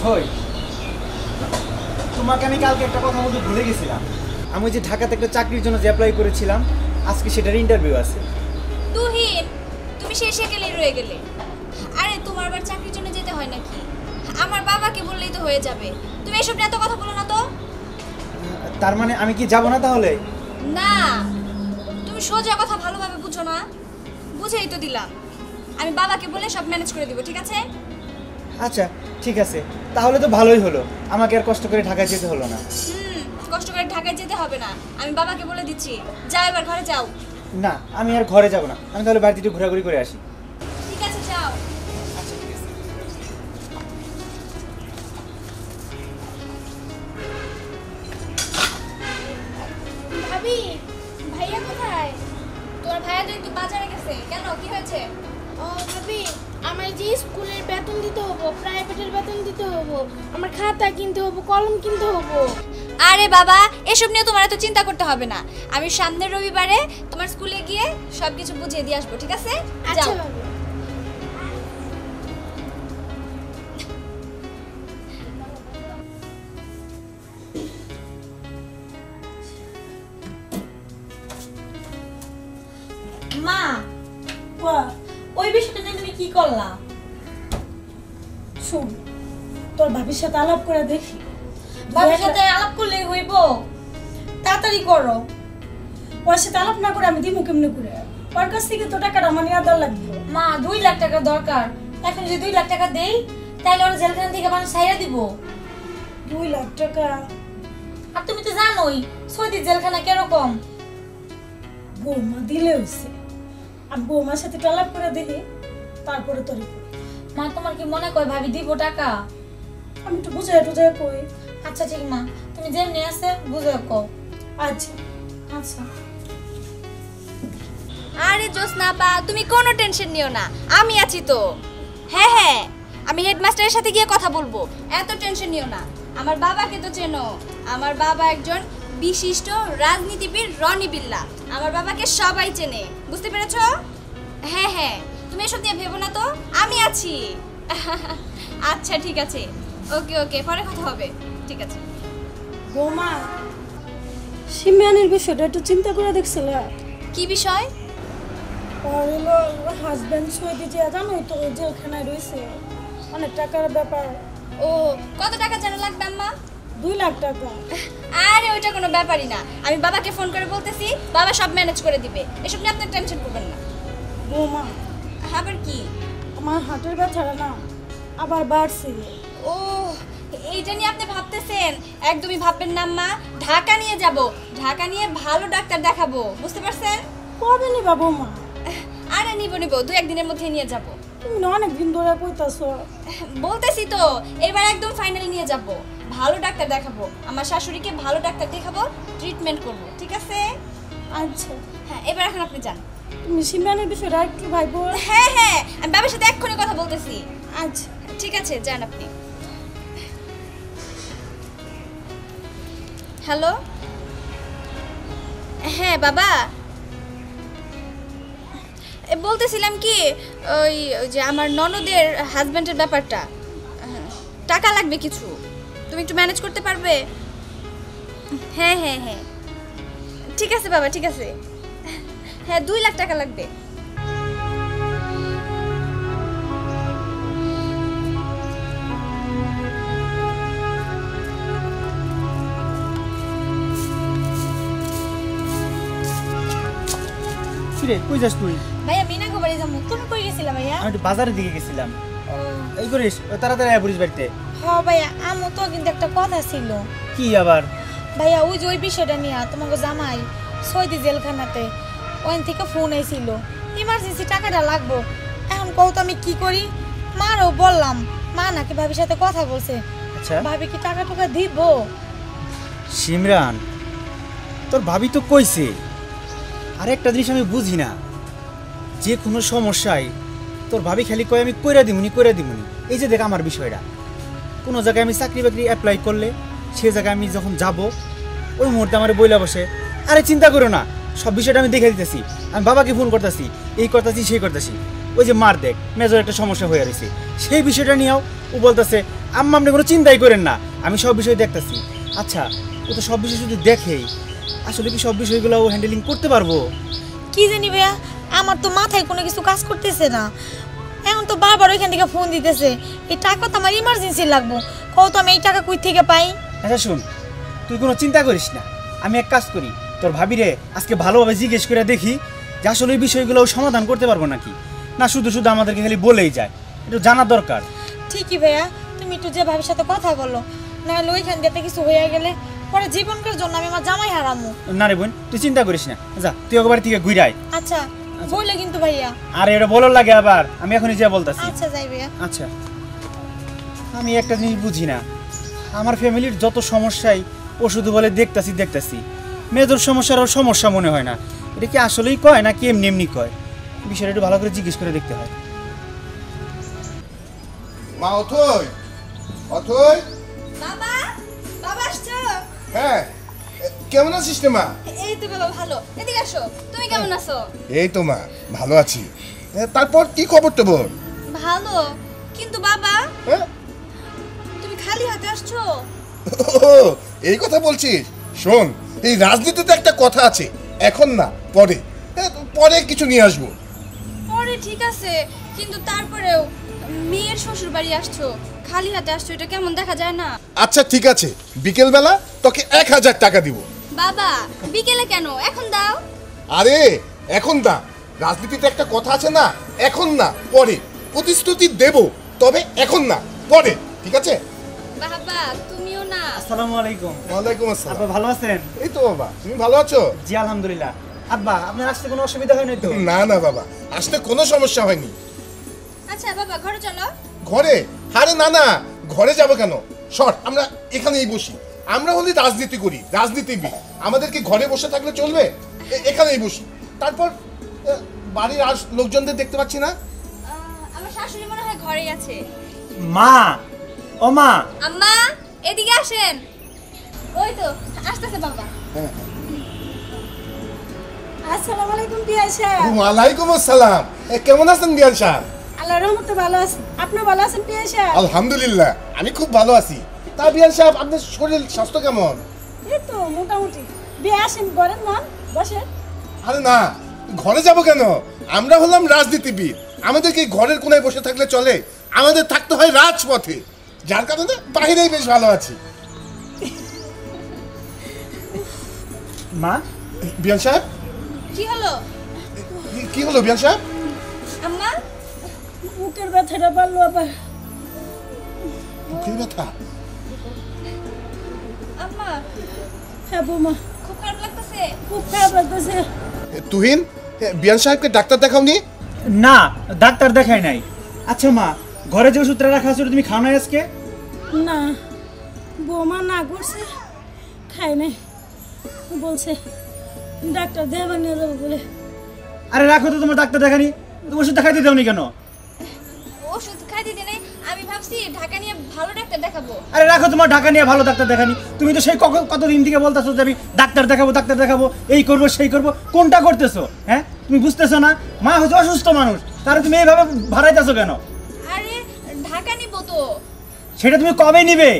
কই তোমাকে আমি কালকে একটা কথা বলতে ভুলে গেছিলাম। আমি যে ঢাকাতে একটা চাকরির জন্য যে অ্যাপ্লাই করেছিলাম, আজকে সেটার ইন্টারভিউ আছে। তুহিন, তুমি সেই সেকেলেই রয়ে গেলে। আরে তোমার আবার চাকরির জন্য যেতে হয় নাকি? আমার বাবাকে বললেই তো হয়ে যাবে। তুমি এসব নিয়ে এত কথা বলো না তো। তার মানে আমি কি যাব না তাহলে? না, তুমি সোজা কথা ভালোভাবে বুঝো না। বুঝেই তো দিলাম। আমি বাবাকে বলে সব ম্যানেজ করে দিব, ঠিক আছে? আচ্ছা ঠিক আছে, তাহলে তো ভালোই হলো, আমাকে আর কষ্ট করে ঢাকায় যেতে হলো না। কষ্ট করে ঢাকায় যেতে হবে না, আমি বাবাকে বলে দিচ্ছি। যাও, এবার ঘরে যাও। না, আমি আর ঘরে যাব না, আমি তাহলে বাড়িতে একটু ঘোরাঘুরি করে আসি। ঠিক আছে, যাও। আচ্ছা ঠিক আছে। ভাবি, ভাইয়া কোথায়? তোমার ভাইয়া তো একটু বাজারে গেছে। কেন, কি হয়েছে? ও ভাবি, আমার যে স্কুলের বেতন দিতে হবো, প্রাইভেটের বেতন দিতে হবো, আমার খাতা কিনতে হবো, কলম কিনতে হবো। আরে বাবা, এসব নিয়ে তোমার এত চিন্তা করতে হবে না। আমি সামনের রবিবারে তোমার স্কুলে গিয়ে সবকিছু বুঝিয়ে দিয়ে আসবো, ঠিক আছে? আচ্ছা যাও। ভাবি। মা, ওই বিষয়টা নিয়ে তুমি কি করলা? শুন, তোর ভাবির সাথে আলাপ করে দেখি। বাবার সাথে আলাপ করলে হইব? তাড়াতাড়ি করো। ওর সাথে আলাপ না করে আমি দিমু কেমনে করে? ওর কাছ থেকে তো টাকাটা আমার নিয়ে দেওয়া লাগবে। মা, 2 লাখ টাকা দরকার। এখন যদি 2 লাখ টাকা দেই, তাহলে ওরা জেলখানা থেকে মানুষ ছাইরা দিব। 2 লাখ টাকা? আর তুমি তো জানোই সৌদি জেলখানা কিরকম। বৌমা দিলে হইছে, আমি বৌমার সাথে একটু আলাপ করে দেখি, তারপরে তোর মা, তোমার কি মনে কয় ভাবি দিব টাকা? আমি একটু বুঝাই টুজাই কই। আচ্ছা ঠিক মা, তুমি যেমনি আছে বুঝে কও। আচ্ছা আচ্ছা। আরে জোসনা বা, তুমি কোনো টেনশন নিও না, আমি আছি তো। হ্যাঁ হ্যাঁ, আমি হেডমাস্টারের সাথে গিয়ে কথা বলবো, এত টেনশন নিও না। আমার বাবাকে তো চেনো, আমার বাবা একজন বিশিষ্ট রাজনীতিবিদ রনি বিল্লা। আমার বাবাকে সবাই চেনে, বুঝতে পেরেছো? হ্যাঁ হ্যাঁ, তুমি এসব নিয়ে ভেবো না তো, আমি আছি। আচ্ছা ঠিক আছে, ওকে ওকে, পরে কথা হবে, ঠিক আছে। বৌমা, সিমিয়ানের বিষয়টা একটু চিন্তা করে দেখছিল? কি বিষয়? ওর হলো হাজব্যান্ড সৌদি যে, জানোই তো জেলখানায় রয়েছে, অনেক টাকার ব্যাপার। ও, কত টাকা যেন লাগবে আম্মা? 2 লাখ টাকা। আরে ওইটা কোনো ব্যাপারই না, আমি বাবাকে ফোন করে বলতেছি, বাবা সব ম্যানেজ করে দিবে, এসব নিয়ে আপনি টেনশন করবেন না। বৌমা, আবার কি? আমার হাতের ব্যথাটা না আবার বাড়ছে। ও, এইটা নিয়ে আপনি ভাবতেছেন? একদমই ভাববেন না আম্মা, ঢাকা নিয়ে যাব, ঢাকা নিয়ে ভালো ডাক্তার দেখাবো, বুঝতে পারছেন? কবে নিবা বৌমা? আরে নিব 2-1 দিনের মধ্যে নিয়ে যাব। তুমি না অনেক দিন ধরে কইতাছো। বলতেছি তো, এবার একদম ফাইনাল নিয়ে যাব, ভালো ডাক্তার দেখাবো, আমার শাশুড়িকে ভালো ডাক্তার দেখাবো, ট্রিটমেন্ট করব, ঠিক আছে? আচ্ছা, হ্যাঁ, এবার এখন আপনি যান। তুমি সিমিয়ানের বিষয়টা একটু ভাইবো। হ্যাঁ হ্যাঁ, আমি বাবার সাথে এক্ষুনি কথা বলতেছি। আচ্ছা ঠিক আছে, যান আপনি। হ্যালো, হ্যাঁ বাবা, বলতেছিলাম কি, ওই যে আমার ননদের হাজব্যান্ডের ব্যাপারটা, টাকা লাগবে কিছু, তুমি একটু ম্যানেজ করতে পারবে? হ্যাঁ হ্যাঁ হ্যাঁ, ঠিক আছে বাবা, ঠিক আছে। হ্যাঁ, 2 লাখ টাকা লাগবে। কিরে, কই যাস তুই? ভাইয়া, মিনা গোবারে যাবো। তুমি কই গেছিলা ভাইয়া? আমি একটু বাজারের দিকে গেছিলাম। ও, এই করিস, তাড়াতাড়ি আয় পুলিশ বাড়িতে। হ্যাঁ ভাইয়া, আমও তো কিন্তু একটা কথা ছিল। কি আবার? ভাইয়া, ওই যে ওই বিষয়টা নিয়ে তোমাকে জামাই সৌদি জেলখানাতে, ওখান থেকে ফোন আইছিল, ইমার্জেন্সি টাকাটা লাগবো। এখন কও তো আমি কি করি? মারও বললাম, মা নাকি ভাবির সাথে কথা বলছে। আচ্ছা ভাবি কি টাকা টুকা দিব? সিমরান, তোর ভাবি তো কইছে। আর একটা জিনিস আমি বুঝি না, যে কোনো সমস্যায় তোর ভাবি খালি কয় আমি কইরা দিমুনি। এই যে দেখ আমার বিষয়টা, কোনো জায়গায় আমি চাকরি বাকরি অ্যাপ্লাই করলে সে জায়গায় আমি যখন যাব, ওই মুহূর্তে আমার বইলা বসে, আরে চিন্তা করো না, সব বিষয়টা আমি দেখে দিতেছি, আমি বাবাকে ফোন করতেছি, এই করতেছি সেই করতেছি। ওই যে মার দেখ, মেজর একটা সমস্যা হয়ে রয়েছে, সেই বিষয়টা নিয়েও ও বলতেছে আম্মা আপনি কোনো চিন্তাই করেন না, আমি সব বিষয় দেখতেছি। আচ্ছা ও তো সব বিষয় যদি দেখেই, আসলে কি সব বিষয়গুলো ও হ্যান্ডেলিং করতে পারবো? কি জানি ভাইয়া, আমার তো মাথায় কোনো কিছু কাজ করতেছে না। এখন তো বারবার ওইখান থেকে ফোন দিতেছে, এই টাকা তো আমার ইমার্জেন্সি লাগবো, কও তো আমি এই টাকা কই থেকে পাই? আচ্ছা শুন, তুই কোনো চিন্তা করিস না, আমি এক কাজ করি, তোর ভাবিরে আজকে ভালোভাবে জিজ্ঞেস করে দেখি যে আসলে এই বিষয়গুলো ও সমাধান করতে পারবো নাকি, না শুধু শুধু আমাদেরকে খালি বলেই যায়, একটু জানা দরকার। ঠিকই ভাইয়া, তুমি একটু যে ভাবির সাথে কথা বলো, নাহলে ওইখান থেকে কিছু হয়ে গেলে পরে জীবনকার জন্য আমি আমার জামাই হারামু। না রে বোন, তুই চিন্তা করিস না, যা তুই একবার থেকে ঘুরাই। আচ্ছা বললে কিন্তু ভাইয়া। আর এটা বলার লাগে আবার, আমি এখনই যা বলতাছি। আচ্ছা যাই ভাইয়া। আচ্ছা আমি একটা জিনিস বুঝি না, আমার ফ্যামিলির যত সমস্যাই ও শুধু বলে দেখতাছি, মেজর সমস্যার ওর সমস্যা মনে হয় না। এটা কি আসলেই কয় না কি এমনি এমনি কয়? বিষয়টা একটু ভালো করে জিজ্ঞেস করে দেখতে হয়। মা অথই, অথই। বাবা, বাবা আসছো? হ্যাঁ, কেমন আছিস রে মা? এই তো বাবা ভালো, এদিকে আসো। তুমি কেমন আছো? এই তো মা, ভালো আছি। তারপর কি খবর তো বল? ভালো, কিন্তু বাবা হ্যাঁ? তুমি খালি হাতে আসছো? ও, এই কথা বলছিস? শোন, এই রাজনীতিতে একটা কথা আছে, এখন না পরে, পরে কিছু নিয়ে আসবো। পরে ঠিক আছে, কিন্তু তারপরেও মেয়ের শ্বশুর বাড়ি আসছো, খালি হাতে আসছো, এটা কেমন দেখা যায় না? আচ্ছা ঠিক আছে, বিকেলবেলা তোকে 1000 টাকা দিব। বাবা বিকেলে কেন, এখন দাও। আরে এখন না, রাজনীতিতে একটা কথা আছে না, এখন না পরে, প্রতিশ্রুতি দেব, তবে এখন না পরে, ঠিক আছে? বাবা তুমিও না। আসসালামু আলাইকুম। ওয়ালাইকুম আসসালাম। আব্বা ভালো আছেন? এই তো বাবা, তুমি ভালো আছো? জি আলহামদুলিল্লাহ। আব্বা আপনার আসতে কোনো অসুবিধা হয় নাই তো? না না বাবা, আসতে কোনো সমস্যা হয়নি। আচ্ছা বাবা ঘরে চলো। ঘরে? আরে না না, ঘরে যাব কেন? সর, আমরা এখানেই বসি। আমরা হলে রাজনীতি করি, রাজনীতিবিদ, আমাদের কি ঘরে বসে থাকলে চলবে? এখানেই বসি। তারপর বাড়ির আর লোকজনদের দেখতে পাচ্ছি না। আমার শাশুড়ি মনে হয় ঘরেই আছে। মা, ও মা। আম্মা এদিকে আসেন। ওই তো আসতেছে বাবা। আসসালামু আলাইকুম বিয়াই সাহেব। ওয়ালাইকুম আসসালাম। কেমন আছেন বিয়ান সাহেব? আল্লাহর রহমতে ভালো আছি, আপনি ভালো আছেন বিয়াই সাহেব? আলহামদুলিল্লাহ, আমি খুব ভালো আছি। তা বিয়ান সাহেব, আপনার শরীর স্বাস্থ্য কেমন? এই তো মোটামুটি। বিয়ে আসেন ঘরের মন বসে। আরে না, ঘরে যাব কেন? আমরা হলাম রাজনীতিবিদ, আমাদেরকে ঘরের কোনায় বসে থাকলে চলে? আমাদের থাকতে হয় রাজপথে, যার কারণে বাইরেই বেশ ভালো আছি। মা, বিয়ান সাহেব, কি হলো কি হলো বিয়ান সাহেব? আম্মা? বুকের ব্যথাটা বাড়লো আবার। বুকের ব্যথা? আম্মা হ্যাঁ বৌমা, খুব খারাপ লাগতেছে। খুব খারাপ লাগতেছে। তুহিন, বিয়ান সাহেবকে ডাক্তার দেখাওনি? না ডাক্তার দেখাই নাই। আচ্ছা মা, ঘরে যে ওষুধটা রাখা আছে তুমি খাও নাই আজকে? না বৌমা না করছে, খাই নাই, বলছে ডাক্তার দেবা নিয়ে যাবো বলে। আরে রাখো তো, তোমার ডাক্তার দেখানি, তুমি ওষুধ দেখাইতে দাওনি কেন? ওষুধ খাইতে দিনে আমি ভাবছি ঢাকা নিয়ে ভালো ডাক্তার দেখাবো। আরে রাখো, তোমার ঢাকা নিয়ে ভালো ডাক্তার দেখানি, তুমি তো সেই কতদিন থেকে বলতেছো যে আমি ডাক্তার দেখাবো, এই করবো সেই করবো, কোনটা করতেছো? হ্যাঁ তুমি বুঝতেছো না, মা হচ্ছে অসুস্থ মানুষ, তাহলে তুমি এইভাবে ভাড়াইতেছো কেন? আরে ঢাকা নিব তো। সেটা তুমি কবে নিবে?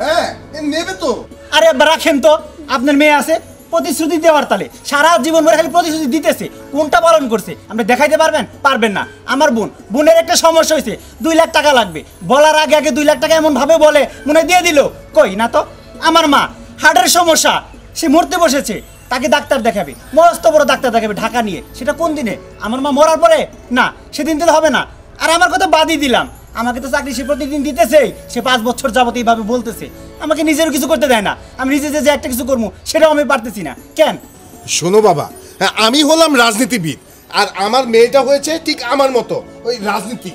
হ্যাঁ, নেবে তো। আরে রাখেন তো, আপনার মেয়ে আছে প্রতিশ্রুতি দেওয়ার তালে সারা জীবন ধরে খালি প্রতিশ্রুতি দিতেছে, কোনটা পালন করছে? আপনি দেখাইতে পারবেন না। আমার বোনের একটা সমস্যা হয়েছে, 2 লাখ টাকা লাগবে, বলার আগে আগে 2 লাখ টাকা এমন ভাবে বলে মনে দিয়ে দিল, কই না তো। আমার মা হার্টের সমস্যা, সে মরতে বসেছে, তাকে ডাক্তার দেখাবে, মস্ত বড় ডাক্তার দেখাবে ঢাকা নিয়ে, সেটা কোন দিনে? আমার মা মরার পরে? না, সেদিন দিলে হবে না। আর আমার কথা বাদই দিলাম, আমাকে তো চাকরি সে প্রতিদিন দিতেছে, সে 5 বছর যাবত এইভাবে বলতেছে, আমাকে নিজের কিছু করতে দেয় না, আমি নিজে যে একটা কিছু করবো সেটাও আমি পারতেছি না। কেন? শোনো বাবা, আমি হলাম রাজনীতিবিদ, আর আমার মেয়েটা হয়েছে ঠিক আমার মতো ওই রাজনীতি।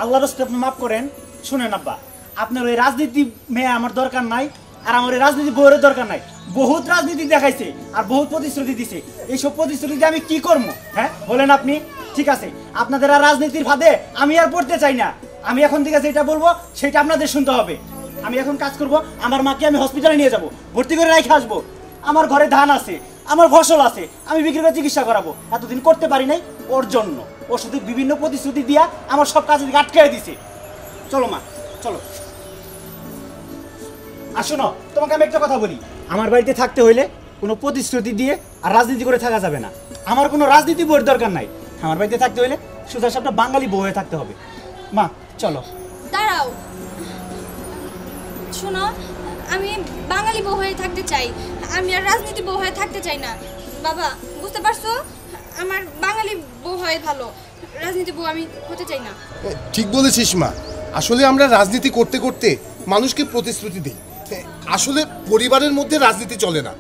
আল্লাহর রাস্তে আপনি মাফ করেন। শুনেন আব্বা, আপনার ওই রাজনীতি মেয়ে আমার দরকার নাই, আর আমার ওই রাজনীতি বউয়ের দরকার নাই। বহুত রাজনীতি দেখাইছে আর বহুত প্রতিশ্রুতি দিছে, এইসব প্রতিশ্রুতিতে আমি কি করবো? হ্যাঁ বলেন আপনি। ঠিক আছে, আপনাদের আর রাজনীতির ফাঁদে আমি আর পড়তে চাই না। আমি এখন থেকে যেটা বলবো সেটা আপনাদের শুনতে হবে। আমি এখন কাজ করব, আমার মাকে আমি হসপিটালে নিয়ে যাব, ভর্তি করে রেখে আসবো। আমার ঘরে ধান আছে, আমার ফসল আছে, আমি বিক্রি করে চিকিৎসা করাবো। এতদিন করতে পারি নাই ওর জন্য, ও শুধু বিভিন্ন প্রতিশ্রুতি দিয়া আমার সব কাজ আটকে দিছে। চলো মা, চলো। আসো না, তোমাকে আমি একটা কথা বলি, আমার বাড়িতে থাকতে হইলে কোনো প্রতিশ্রুতি দিয়ে আর রাজনীতি করে থাকা যাবে না। আমার কোনো রাজনীতি বইয়ের দরকার নাই। আমার বাড়িতে থাকতে হইলে সোজা সাপটা বাঙালি বউ হয়ে থাকতে হবে। মা চলো। দাঁড়াও, শোনো, আমি বাঙালি বউ হয়ে থাকতে চাই, আমি আর রাজনীতি বউ হয়ে থাকতে চাই না। বাবা বুঝতে পারছো, আমার বাঙালি বউ হয় ভালো, রাজনীতি বউ আমি হতে চাই না। ঠিক বলেছিস মা, আসলে আমরা রাজনীতি করতে করতে মানুষকে প্রতিশ্রুতি দিই, আসলে পরিবারের মধ্যে রাজনীতি চলে না।